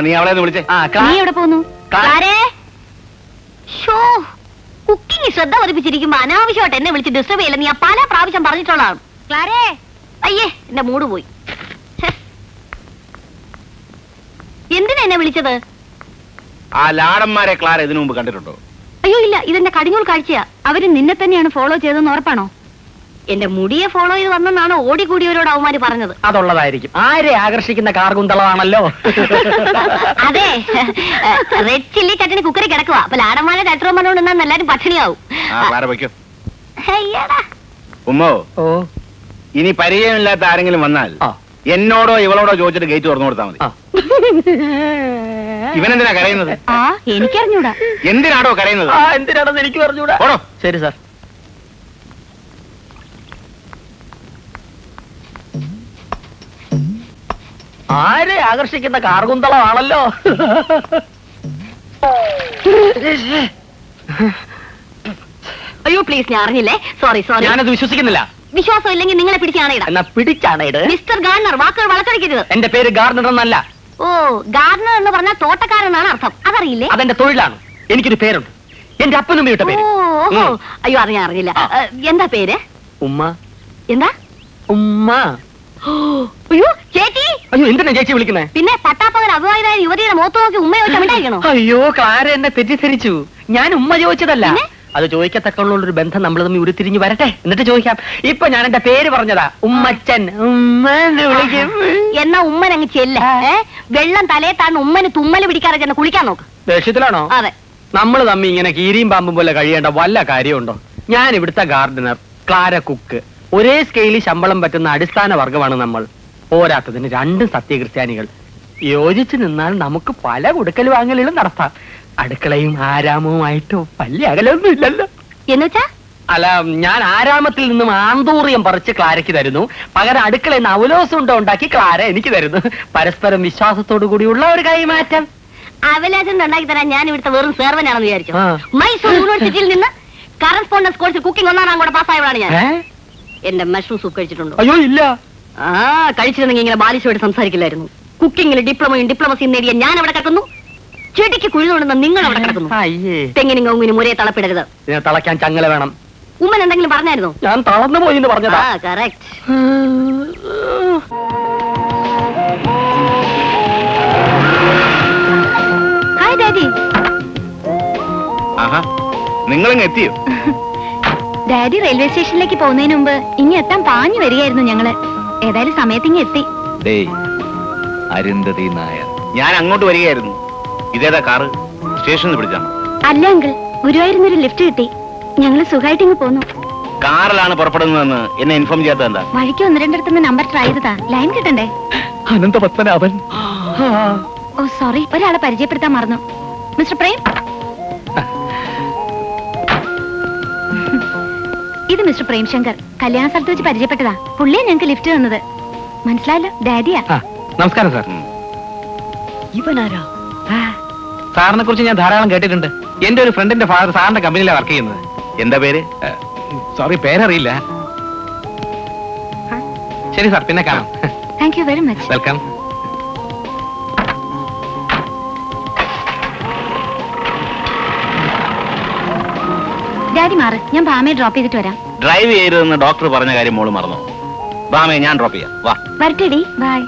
നീ അവളെ വിളിച്ചേ. നീ എവിടെ പോന്നു? കുക്കിംഗ് ശ്രദ്ധ പതിപ്പിച്ചിരിക്കുമ്പോ അനാവശ്യമായിട്ട് എന്നെ വിളിച്ച് ഡിസ്റ്റർബ് ചെയ്യില്ല. നീ പല പ്രാവശ്യം പറഞ്ഞിട്ടുള്ളതാണ്. ക്ലാരേ, അയ്യേ എന്റെ മൂഡ് പോയി. എന്തിനാ എന്നെ വിളിച്ചത്? ആ ലാടന്മാരെ ക്ലാര ഇതിനു മുമ്പ് കണ്ടിട്ടുണ്ടോ? അയ്യോ ഇല്ല, ഇതെന്റെ കടിഞ്ഞൂൽ കാഴ്ചയാ. അവര് നിന്നെ തന്നെയാണ് ഫോളോ ചെയ്തെന്ന് ഉറപ്പാണോ? എന്റെ മുടിയെ ഫോളോ ചെയ്ത് വന്നെന്നാണ് ഓടിക്കൂടിയവരോട് അവന്മാര് പറഞ്ഞത്. അതുള്ളതായിരിക്കും. ആരെ ആകർഷിക്കുന്ന കാർഗുന്തളമാണല്ലോ. അതെ, റെഡ് ചില്ലി ചട്ടിന് കുക്കറി കിടക്കുക. അപ്പൊ ലാടന്മാരെ ചട്ടുറം പറഞ്ഞുകൊണ്ടെന്നാൽ എല്ലാരും പട്ടിണിയാവും. ഉമ്മോ, ഇനി പരിചയമില്ലാത്ത ആരെങ്കിലും വന്നാൽ എന്നോടോ ഇവളോടോ ചോദിച്ചിട്ട് ഗേറ്റ് തുറന്നു കൊടുത്താൽ മതി. ഇവനെന്തിനാ കരയുന്നത്? എനിക്കറിഞ്ഞൂടാ. എന്തിനാടോ കരയുന്നത്? എന്തിനാണെന്ന് എനിക്ക് പറഞ്ഞൂടാ. ശരി സാർ. ആരെ ആകർഷിക്കുന്ന കാർഗുന്തളമാണല്ലോ. അയ്യോ പ്ലീസ്, ഞാൻ അറിഞ്ഞില്ലേ. Sorry sorry. ഞാനത് വിശ്വസിക്കുന്നില്ല. വിശ്വാസം ഇല്ലെങ്കിൽ നിങ്ങളെ പിടിച്ചാണേടാ. എന്നാ പിടിച്ചാണേട്. മിസ്റ്റർ ഗാർണർ, വാക്കുകൾ വളച്ചടിക്കരുത്. എന്റെ പേര് ഗാർണർ എന്നല്ല. ഓ, ഗാർണർ എന്ന് പറഞ്ഞാൽ തോട്ടക്കാരനാണ് അർത്ഥം. അതറിയില്ലേ? അതെന്റെ തൊഴിലാണ്. എനിക്കൊരു പേരുണ്ട്. എന്റെ അപ്പനും ഇട്ട പേര്. അയ്യോ അറിഞ്ഞില്ല. എന്താ പേര്? ഉമ്മ. എന്താ? ഉമ്മ. അയ്യോ ചേച്ചി. അയ്യോ എന്തിനാ ചേച്ചി വിളിക്കുന്നേ? പിന്നെ പട്ടാപ്പകൽ അഭിവാഹിതായ യുവതിയുടെ മുഖത്ത് നോക്കി ഉമ്മ ചോദിച്ചാണോ? അയ്യോ ക്ലാര എന്നെ തെറ്റിദ്ധരിച്ചു. ഞാൻ ഉമ്മ ചോദിച്ചതല്ല. അത് ചോദിക്കത്തക്കുള്ള ഒരു ബന്ധം നമ്മൾ തമ്മിൽ ഉരുത്തിരിഞ്ഞു വരട്ടെ, എന്നിട്ട് ചോദിക്കാം. ഇപ്പൊ ഞാൻ എന്റെ പേര് പറഞ്ഞതാ, ഉമ്മച്ചൻ. ഉമ്മന്ന് വിളിക്കും. എന്നാ ഉമ്മൻ അങ്ങ് ചെല്ല. വെള്ളം തലയെ താഴ്ന്ന് ഉമ്മന് തുമ്മല് പിടിക്കാതെ ചെന്ന് കുളിക്കാൻ നോക്ക്. ദേഷ്യത്തിലാണോ? അതെ. നമ്മൾ തമ്മിൽ ഇങ്ങനെ കീരിയും പാമ്പും പോലെ കഴിയേണ്ട വല്ല കാര്യമുണ്ടോ? ഞാൻ ഇവിടുത്തെ ഗാർഡനർ, ക്ലാര കുക്ക്. ഒരേ സ്കെയിലിൽ ശമ്പളം പറ്റുന്ന അടിസ്ഥാന വർഗമാണ് നമ്മൾ. പോരാത്തതിന് രണ്ടും സത്യക്രിസ്ത്യാനികൾ. യോജിച്ചു നിന്നാൽ നമുക്ക് പല കൊടുക്കൽ വാങ്ങലുകളും നടത്താം. അടുക്കളയും ആരാമവുമായിട്ട് വലിയ അകലൊന്നും ഇല്ലല്ലോ. എന്നുവെച്ചാ? അല്ല, ഞാൻ ആരാമത്തിൽ നിന്നും ആന്തൂറിയം പറിച്ച് ക്ലാരയ്ക്ക് തരുന്നു. പകരം അടുക്കളയിൽ നിന്ന് അവലോസുണ്ട ഉണ്ടാക്കി ക്ലാര എനിക്ക് തരുന്നു. പരസ്പരം വിശ്വാസത്തോടു കൂടിയുള്ള ഒരു കൈമാറ്റം. അവലോസുണ്ട ഉണ്ടാക്കി തരാൻ ഞാൻ ഇവിടുത്തെ വെറും സേർവനാണെന്ന് വിചാരിച്ചു. മൈസൂർ യൂണിവേഴ്സിറ്റിയിൽ നിന്ന് കറസ്പോണ്ടൻസ് കോഴ്സ് കുക്കിംഗ് 1ാം കൂടെ പാസ്സായവളാണ് ഞാൻ. എന്റെ മഷ്റൂം സൂപ്പ് കഴിച്ചിട്ടുണ്ടോ? അയ്യോ ഇല്ല. ആ കഴിച്ചിരുന്നെങ്കിൽ ഇങ്ങനെ ബാലിശോട് സംസാരിക്കില്ലായിരുന്നു. കുക്കിങ്ങിൽ ഡിപ്ലോമയും ഡിപ്ലോമസിയും നേടിയ ഞാൻ അവിടെ കിടക്കുന്നു, ചെടിക്ക് കുഴിതുകൊണ്ടെന്ന് നിങ്ങൾ അവിടെ കിടക്കുന്നു. അയ്യേ, തെങ്ങിനും കവുങ്ങിനും ഒരേ തളപ്പിടരുത്. ഇതിനെ തളയ്ക്കാൻ ചങ്ങല വേണം. ഉമ്മൻ എന്തെങ്കിലും പറഞ്ഞായിരുന്നോ? ഞാൻ തളർന്നു പോയി എന്ന് പറഞ്ഞതാ. ആ കറക്റ്റ്. Hi daddy. ആഹാ, നിങ്ങളിങ്ങ് എത്തിയോ? ഡാഡി റെയിൽവേ സ്റ്റേഷനിലേക്ക് പോകുന്നതിന് മുമ്പ് ഇനി എത്താൻ പാഞ്ഞു വരികയായിരുന്നു ഞങ്ങള്. ഏതായാലും സമയത്ത് ഇങ്ങ് എത്തി. അരുന്ധതി നായർ. ഞാൻ അങ്ങോട്ട് വരികയായിരുന്നു. ഇതേതാ കാറ്? സ്റ്റേഷനിൽ പിടിച്ചാണ്? അല്ല അങ്കിൾ, ഗുരുവായൂരിന്നൊരു ലിഫ്റ്റ് കിട്ടി. ഞങ്ങള് സുഖമായിട്ട് ഇങ്ങ് പോന്നു. കാറിലാണ് പുറപ്പെടുന്നതെന്ന് എന്നെ ഇൻഫോം ചെയ്യാത്തത് എന്താ? വഴിക്ക് ഒന്ന് രണ്ടിടത്തുനിന്ന് നമ്പർ ട്രൈ ചെയ്തതാ, ലൈൻ കിട്ടണ്ടേ? അനന്തപത്മനാഭൻ. ഓ സോറി, ഒരാളെ പരിചയപ്പെടുത്താൻ മറന്നു. മിസ്റ്റർ പ്രേം, ഇത് മിസ്റ്റർ പ്രേം ശങ്കർ. കല്യാണ സ്ഥലത്ത് വെച്ച് പരിചയപ്പെട്ടതാ. പുള്ളിയെ ഞങ്ങൾക്ക് ലിഫ്റ്റ് തന്നത്. മനസ്സിലായല്ലോ, ഡാഡിയാ. നമസ്കാരം സാർ. ഇവനാരാ? സാറിനെ കുറിച്ച് ഞാൻ ധാരാളം കേട്ടിട്ടുണ്ട്. എന്റെ ഒരു ഫ്രണ്ടിന്റെ ഫാദർ സാറിന്റെ കമ്പനിയിലാണ് വർക്ക് ചെയ്യുന്നത്. എന്താ പേര്? സോറി, പേരറിയില്ല. ശരി സാർ, പിന്നെ കാണാം. Thank you very much. Welcome. Daddy മാറ്, ഞാൻ ഭാമയെ ഡ്രോപ്പ് ചെയ്തിട്ട് വരാം. ഡ്രൈവ് ചെയ്യരുതെന്ന് ഡോക്ടർ പറഞ്ഞ കാര്യം മോള് മറന്നോ? ബാമേ, ഞാൻ ഡ്രോപ്പ് ചെയ്യാം. വാ. വരട്ടെടി, ബൈ.